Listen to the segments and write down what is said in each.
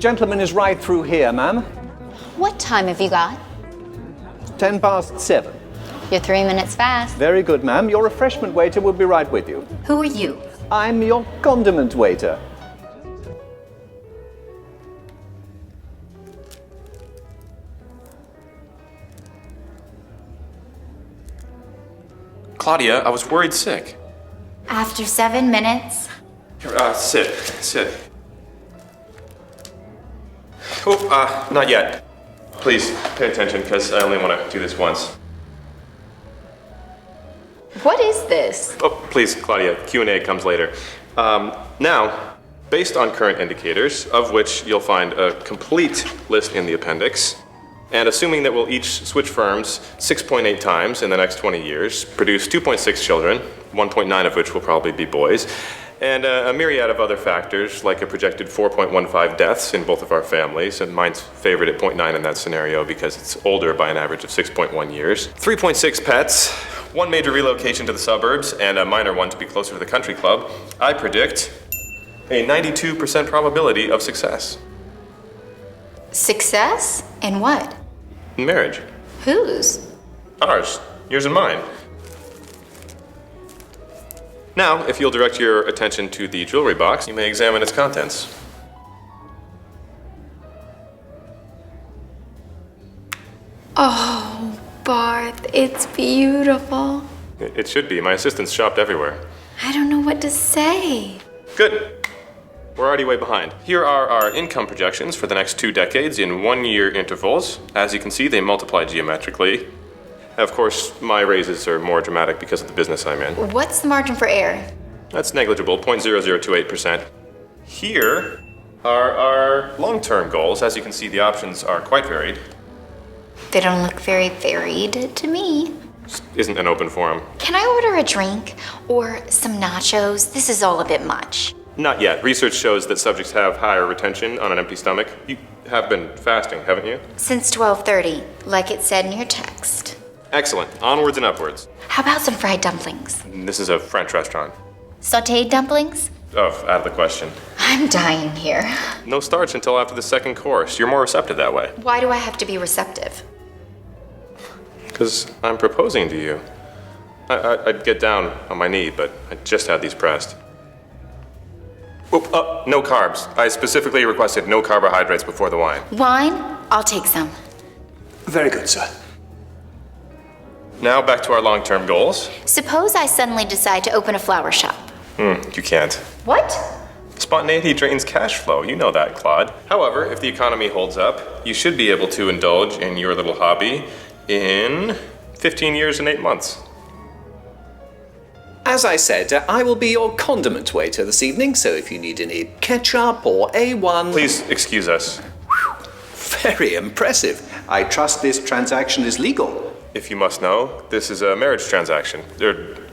gentleman is right through here, ma'am. What time have you got? 7:10. You're 3 minutes fast. Very good, ma'am. Your refreshment waiter will be right with you. Who are you? I'm your condiment waiter. Claudia, I was worried sick. After 7 minutes. Here, sit. Oh, not yet. Please, pay attention, because I only want to do this once. What is this? Oh, please, Claudia, Q&A comes later. Now, based on current indicators, of which you'll find a complete list in the appendix, and assuming that we'll each switch firms 6.8 times in the next 20 years, produce 2.6 children, 1.9 of which will probably be boys, and a myriad of other factors, like a projected 4.15 deaths in both of our families, and mine's favored at 0.9 in that scenario because it's older by an average of 6.1 years, 3.6 pets, one major relocation to the suburbs, and a minor one to be closer to the country club, I predict a 92% probability of success. Success? In what? In marriage. Whose? Ours. Yours and mine. Now, if you'll direct your attention to the jewelry box, you may examine its contents. Oh, Barth, it's beautiful. It should be. My assistants shopped everywhere. I don't know what to say. Good. We're already way behind. Here are our income projections for the next 2 decades in 1-year intervals. As you can see, they multiply geometrically. Of course, my raises are more dramatic because of the business I'm in. What's the margin for error? That's negligible, 0.0028%. Here are our long-term goals. As you can see, the options are quite varied. They don't look very varied to me. Just isn't an open forum. Can I order a drink or some nachos? This is all a bit much. Not yet. Research shows that subjects have higher retention on an empty stomach. You have been fasting, haven't you? Since 12:30, like it said in your text. Excellent. Onwards and upwards. How about some fried dumplings? This is a French restaurant. Sautéed dumplings? Oh, out of the question. I'm dying here. No starch until after the second course. You're more receptive that way. Why do I have to be receptive? Because I'm proposing to you. I'd get down on my knee, but I just had these pressed. No carbs. I specifically requested no carbohydrates before the wine. Wine? I'll take some. Very good, sir. Now back to our long-term goals. Suppose I suddenly decide to open a flower shop. You can't. What? Spontaneity drains cash flow. You know that, Claude. However, if the economy holds up, you should be able to indulge in your little hobby in 15 years and 8 months. As I said, I will be your condiment waiter this evening, so if you need any ketchup or A1... Please excuse us. Very impressive. I trust this transaction is legal. If you must know, this is a marriage transaction.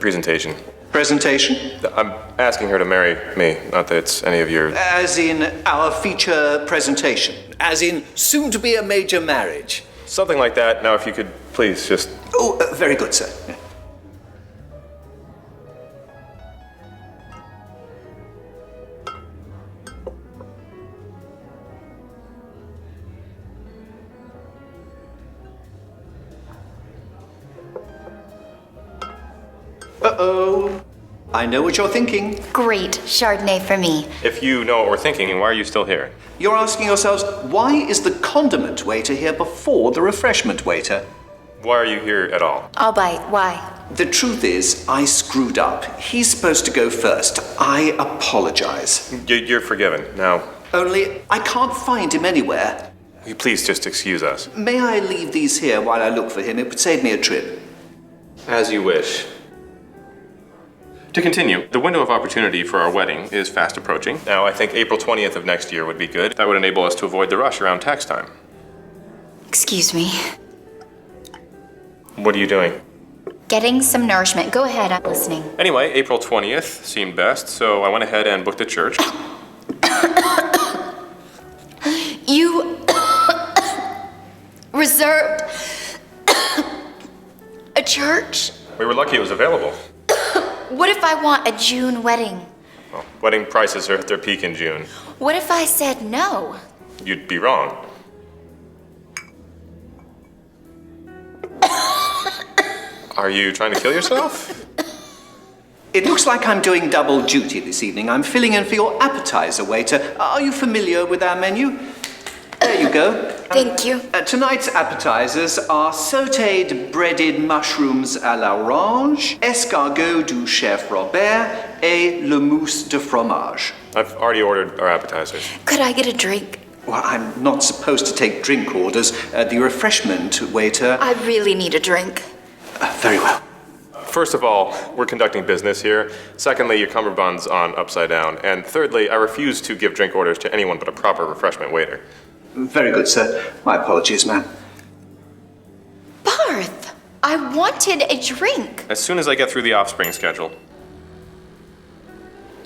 Presentation. Presentation? I'm asking her to marry me, not that it's any of your... As in our feature presentation. As in soon to be a major marriage. Something like that. Now, if you could please just... Oh, very good, sir. Uh-oh. I know what you're thinking. Great. Chardonnay for me. If you know what we're thinking, why are you still here? You're asking yourselves, why is the condiment waiter here before the refreshment waiter? Why are you here at all? I'll bite. Why? The truth is, I screwed up. He's supposed to go first. I apologize. You're forgiven. Now, Only, I can't find him anywhere. will you please just excuse us? May I leave these here while I look for him? It would save me a trip. As you wish. To continue, the window of opportunity for our wedding is fast approaching. Now, I think April 20th of next year would be good. That would enable us to avoid the rush around tax time. Excuse me. What are you doing? Getting some nourishment. Go ahead, I'm listening. Anyway, April 20th seemed best, so I went ahead and booked a church. You reserved a church? We were lucky it was available. What if I want a June wedding? Well, wedding prices are at their peak in June. What if I said no? you'd be wrong. Are you trying to kill yourself? It looks like I'm doing double duty this evening. I'm filling in for your appetizer, waiter. Are you familiar with our menu? There you go. Thank you. Tonight's appetizers are sautéed breaded mushrooms à l'orange, escargot du chef Robert, et le mousse de fromage. I've already ordered our appetizers. Could I get a drink? Well, I'm not supposed to take drink orders. The refreshment waiter... I really need a drink. Very well. First of all, we're conducting business here. Secondly, your cummerbund's on upside down. And thirdly, I refuse to give drink orders to anyone but a proper refreshment waiter. Very good, sir. My apologies, ma'am. Barth, I wanted a drink. As soon as I get through the offspring schedule.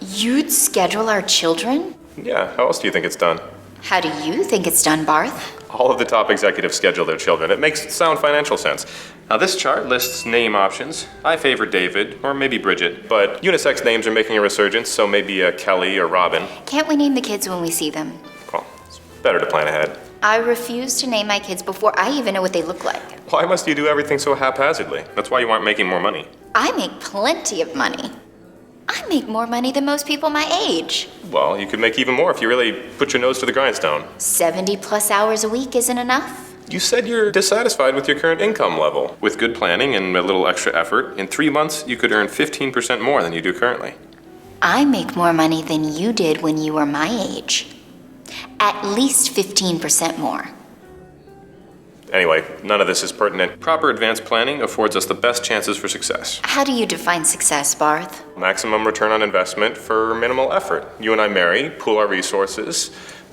You'd schedule our children? Yeah, how else do you think it's done? How do you think it's done, Barth? All of the top executives schedule their children. It makes sound financial sense. Now, this chart lists name options. I favor David, or maybe Bridget, but unisex names are making a resurgence, so maybe Kelly or Robin. Can't we name the kids when we see them? Well, it's better to plan ahead. I refuse to name my kids before I even know what they look like. Why must you do everything so haphazardly? That's why you aren't making more money. I make plenty of money. I make more money than most people my age. Well, you could make even more if you really put your nose to the grindstone. 70 plus hours a week isn't enough. You said you're dissatisfied with your current income level. With good planning and a little extra effort, in 3 months you could earn 15% more than you do currently. I make more money than you did when you were my age. At least 15% more. Anyway, none of this is pertinent. Proper advanced planning affords us the best chances for success. How do you define success, Barth? Maximum return on investment for minimal effort. You and I marry, pool our resources,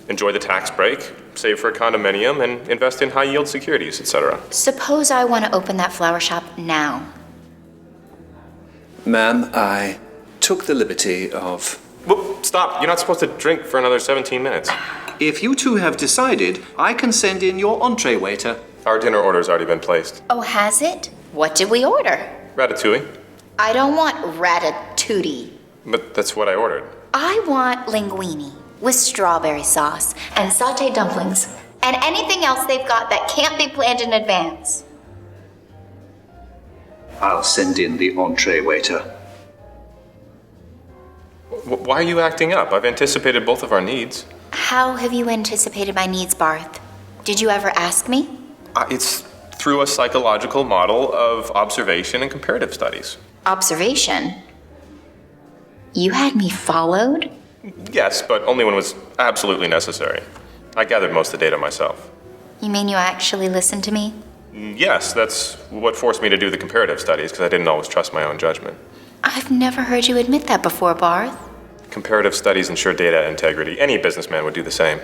enjoy the tax break, save for a condominium, and invest in high-yield securities, etc. Suppose I want to open that flower shop now. Ma'am, I took the liberty of... Whoop, stop. You're not supposed to drink for another 17 minutes. If you two have decided, I can send in your entree waiter. Our dinner order's already been placed. Oh, has it? What did we order? Ratatouille. I don't want ratatouille. But that's what I ordered. I want linguine with strawberry sauce and sauteed dumplings and anything else they've got that can't be planned in advance. I'll send in the entree waiter. Why are you acting up? I've anticipated both of our needs. How have you anticipated my needs, Barth? Did you ever ask me? It's through a psychological model of observation and comparative studies. Observation? You had me followed? Yes, but only when it was absolutely necessary. I gathered most of the data myself. You mean you actually listened to me? Yes, that's what forced me to do the comparative studies, because I didn't always trust my own judgment. I've never heard you admit that before, Barth. Comparative studies ensure data integrity. Any businessman would do the same.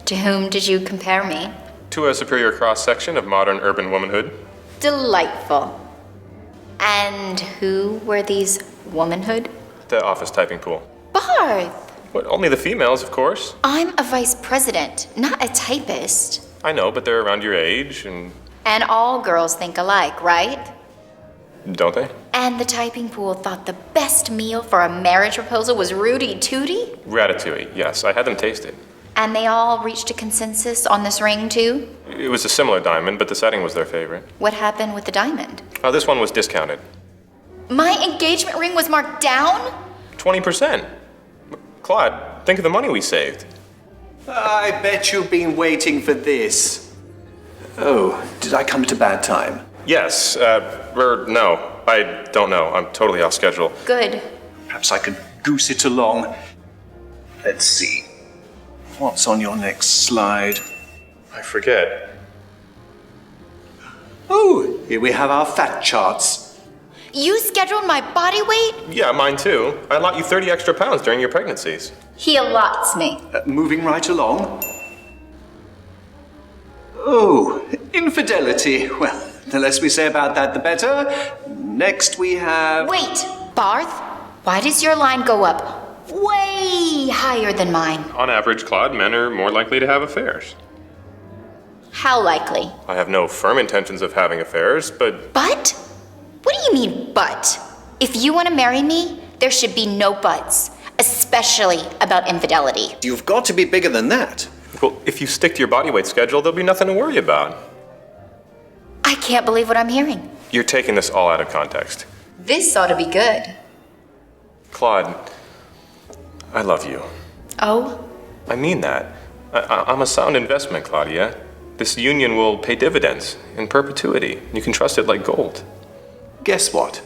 To whom did you compare me? To a superior cross-section of modern urban womanhood. Delightful. And who were these womanhood? The office typing pool. Barth! What, only the females, of course. I'm a vice president, not a typist. I know, but they're around your age, and And all girls think alike, right? don't they? And the typing pool thought the best meal for a marriage proposal was Rudy Tooty? Ratatouille, yes. I had them taste it. And they all reached a consensus on this ring, too? It was a similar diamond, but the setting was their favorite. What happened with the diamond? This one was discounted. My engagement ring was marked down? 20%. Claude, think of the money we saved. I bet you've been waiting for this. Oh, did I come at a bad time? Yes, no, I don't know. I'm totally off schedule. Good. Perhaps I could goose it along. Let's see. What's on your next slide? I forget. Oh, here we have our fat charts. You scheduled my body weight? Yeah, mine too. I allot you 30 extra pounds during your pregnancies. He allots me. Moving right along. Oh, infidelity. Well, the less we say about that, the better. Next we have... Wait, Barth, why does your line go up way higher than mine? On average, Claude, men are more likely to have affairs. How likely? I have no firm intentions of having affairs, but... But? What do you mean, but? If you want to marry me, there should be no buts, especially about infidelity. You've got to be bigger than that. Well, if you stick to your body weight schedule, there'll be nothing to worry about. I can't believe what I'm hearing. You're taking this all out of context. This ought to be good. Claude, I love you. Oh? I mean that. I'm a sound investment, Claudia. This union will pay dividends in perpetuity. You can trust it like gold. Guess what?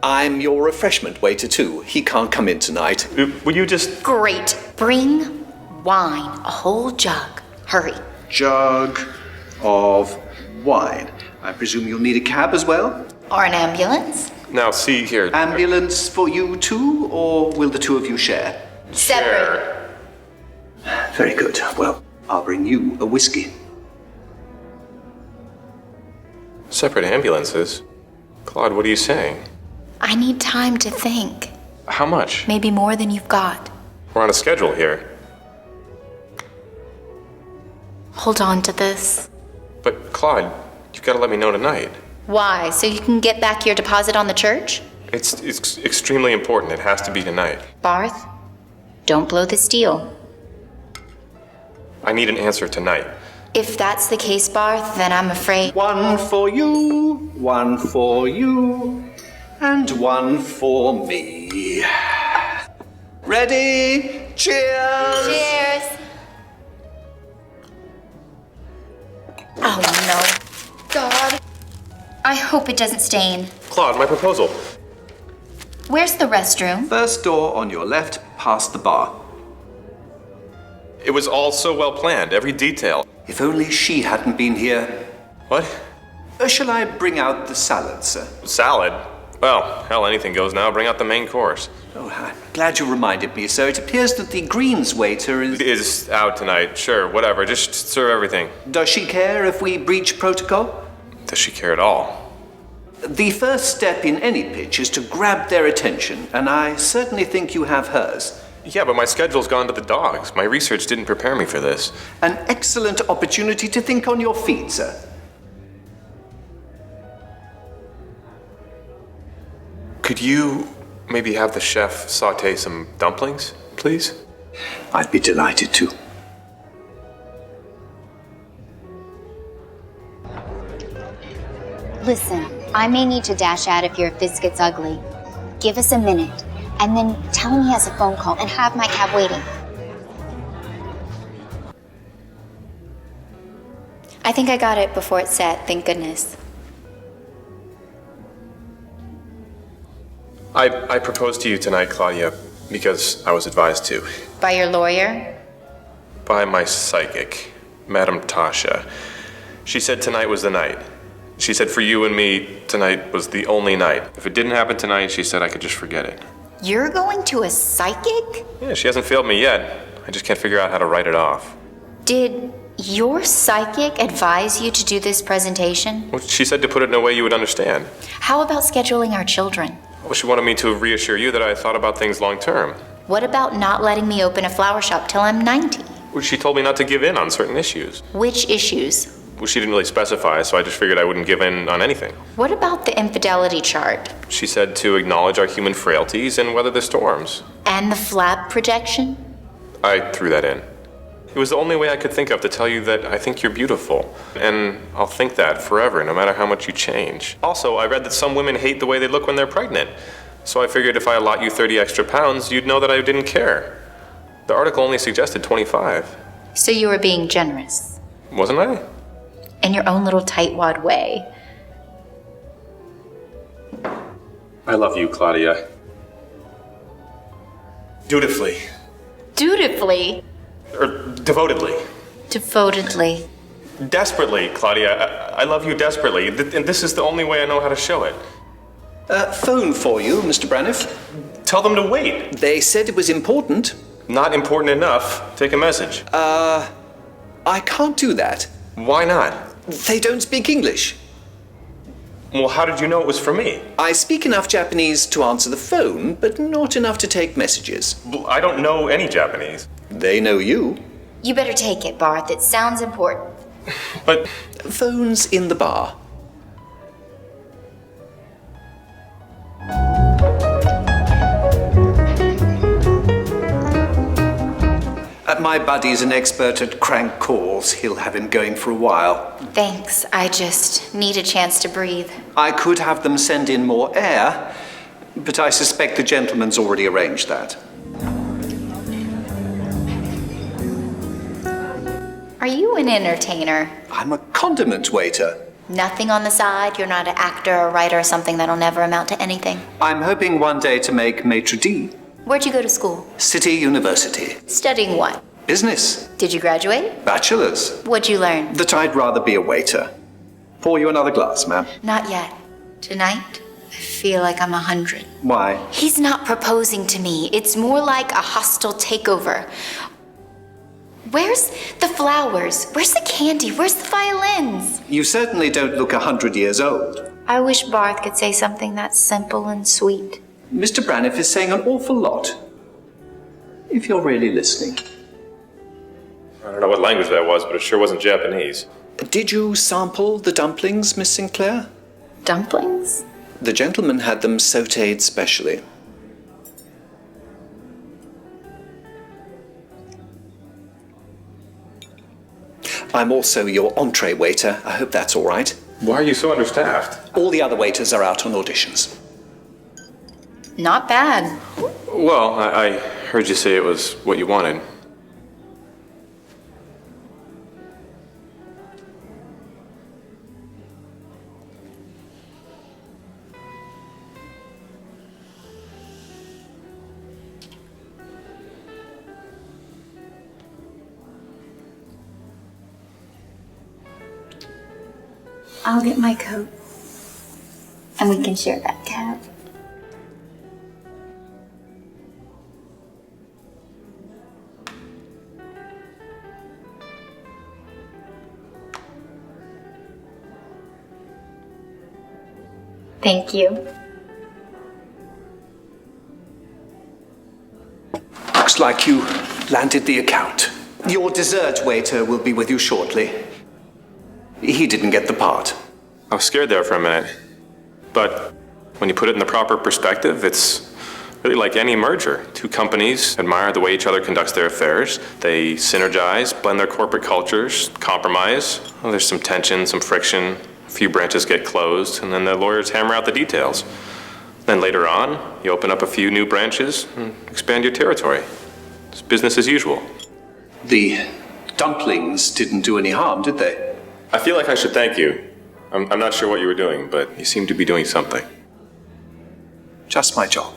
I'm your refreshment waiter too. He can't come in tonight. Will you just... Great. Bring wine. A whole jug. Hurry. Jug of wine. I presume you'll need a cab as well? Or an ambulance? Now, see here. Ambulance for you too, or will the two of you share? Separate. Very good. Well, I'll bring you a whiskey. Separate ambulances? Claude, what are you saying? I need time to think. How much? Maybe more than you've got. We're on a schedule here. Hold on to this. But, Claude, you've got to let me know tonight. Why? So you can get back your deposit on the church? It's extremely important. It has to be tonight. Barth, don't blow this deal. I need an answer tonight. If that's the case, Barth, then I'm afraid... One for you, and one for me. Ready? Cheers! Cheers! Oh no. God. I hope it doesn't stain. Claude, my proposal. Where's the restroom? First door on your left, past the bar. It was all so well planned, every detail. If only she hadn't been here. What? Shall I bring out the salad, sir? Salad? Well, hell, anything goes now. Bring out the main course. Oh, I'm glad you reminded me, sir. It appears that the greens waiter Is out tonight. Sure, whatever. Just serve everything. Does she care if we breach protocol? Does she care at all? The first step in any pitch is to grab their attention, and I certainly think you have hers. Yeah, but my schedule's gone to the dogs. My research didn't prepare me for this. An excellent opportunity to think on your feet, sir. Could you maybe have the chef saute some dumplings, please? I'd be delighted to. Listen, I may need to dash out if your fist gets ugly. Give us a minute, and then tell him he has a phone call and have my cab waiting. I think I got it before it set, thank goodness. I proposed to you tonight, Claudia, because I was advised to. By your lawyer? By my psychic, Madame Tasha. She said tonight was the night. She said for you and me, tonight was the only night. If it didn't happen tonight, she said I could just forget it. You're going to a psychic? Yeah, she hasn't failed me yet. I just can't figure out how to write it off. Did your psychic advise you to do this presentation? Well, she said to put it in a way you would understand. How about scheduling our children? Well, she wanted me to reassure you that I thought about things long term. What about not letting me open a flower shop till I'm 90? Well, she told me not to give in on certain issues. Which issues? Well, she didn't really specify, so I just figured I wouldn't give in on anything. What about the infidelity chart? She said to acknowledge our human frailties and weather the storms. And the flap projection? I threw that in. It was the only way I could think of to tell you that I think you're beautiful. And I'll think that forever, no matter how much you change. Also, I read that some women hate the way they look when they're pregnant. So I figured if I allot you 30 extra pounds, you'd know that I didn't care. The article only suggested 25. So you were being generous. Wasn't I? In your own little tightwad way. I love you, Claudia. Dutifully. Dutifully? Or devotedly. Devotedly. Desperately, Claudia. I love you desperately. And this is the only way I know how to show it. Phone for you, Mr. Braniff. Tell them to wait. They said it was important. Not important enough. Take a message. I can't do that. Why not? They don't speak English. Well, how did you know it was for me? I speak enough Japanese to answer the phone, but not enough to take messages. Well, I don't know any Japanese. They know you. You better take it, Barth. It sounds important. But Phone's in the bar. My buddy's an expert at crank calls. He'll have him going for a while. Thanks. I just need a chance to breathe. I could have them send in more air, but I suspect the gentleman's already arranged that. Are you an entertainer? I'm a condiment waiter. Nothing on the side? You're not an actor or writer or something that'll never amount to anything? I'm hoping one day to make maitre d'. Where'd you go to school? City University. Studying what? Business. Did you graduate? Bachelor's. What'd you learn? That I'd rather be a waiter. Pour you another glass, ma'am. Not yet. Tonight, I feel like I'm 100. Why? He's not proposing to me. It's more like a hostile takeover. Where's the flowers? Where's the candy? Where's the violins? You certainly don't look 100 years old. I wish Barth could say something that's simple and sweet. Mr. Braniff is saying an awful lot. If you're really listening. I don't know what language that was, but it sure wasn't Japanese. Did you sample the dumplings, Miss Sinclair? Dumplings? The gentleman had them sautéed specially. I'm also your entree waiter. I hope that's all right. Why are you so understaffed? All the other waiters are out on auditions. Not bad. Well, I heard you say it was what you wanted. I'll get my coat. And we can share that cab. Thank you. Looks like you landed the account. Your dessert waiter will be with you shortly. He didn't get the part. I was scared there for a minute. But when you put it in the proper perspective, it's really like any merger. Two companies admire the way each other conducts their affairs. They synergize, blend their corporate cultures, compromise. Well, there's some tension, some friction. A few branches get closed, and then the lawyers hammer out the details. Then later on, you open up a few new branches and expand your territory. It's business as usual. The dumplings didn't do any harm, did they? I feel like I should thank you. I'm not sure what you were doing, but you seem to be doing something. Just my job.